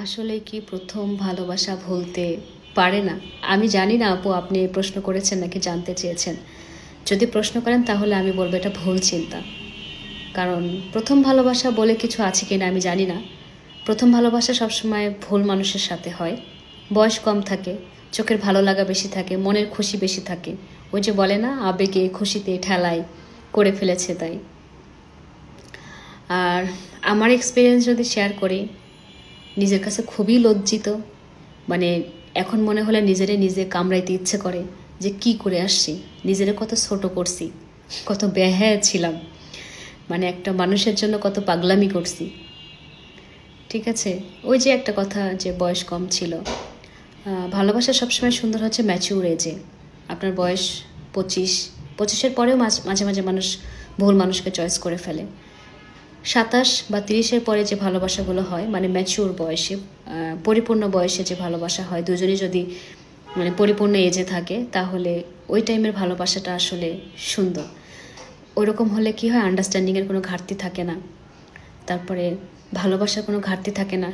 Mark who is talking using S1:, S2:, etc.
S1: আসলে কি প্রথম ভালোবাসা ভুলতে পারে না? আমি জানি না আপু আপনি এই প্রশ্ন করেছেন নাকি জানতে চেয়েছেন। যদি প্রশ্ন করেন তাহলে আমি বলব এটা ভুল চিন্তা। কারণ প্রথম ভালোবাসা বলে কিছু আছে কিনা আমি জানি না। প্রথম ভালোবাসা সবসময় ভুল মানুষের সাথে হয়। বয়স কম থাকে, চোখের ভালো লাগা বেশি থাকে, মনের খুশি বেশি থাকে। ওই যে বলে না আবেগে খুশিতে ঠেলায় করে ফেলেছে তাই। আর আমার এক্সপেরিয়েন্স যদি শেয়ার করি, নিজের কাছে খুবই লজ্জিত, মানে এখন মনে হলে নিজে কামড়াইতে ইচ্ছে করে যে কি করে আসছি, নিজেরে কত ছোট করছি, কত বেহায়া ছিলাম, মানে একটা মানুষের জন্য কত পাগলামি করছি। ঠিক আছে, ওই যে একটা কথা যে বয়স কম ছিল। ভালোবাসা সবসময় সুন্দর হচ্ছে ম্যাচিউর এজে। আপনার বয়স 25-25-এর পরেও মাঝে মাঝে মানুষ ভুল মানুষকে চয়েস করে ফেলে। 27 বা 30-এর পরে যে ভালোবাসাগুলো হয়, মানে ম্যাচিউর বয়সে, পরিপূর্ণ বয়সে যে ভালোবাসা হয়, দুজনই যদি মানে পরিপূর্ণ এজে থাকে, তাহলে ওই টাইমের ভালোবাসাটা আসলে সুন্দর। ওরকম হলে কি হয়, আন্ডারস্ট্যান্ডিংয়ের কোনো ঘাটতি থাকে না, তারপরে ভালোবাসার কোনো ঘাটতি থাকে না।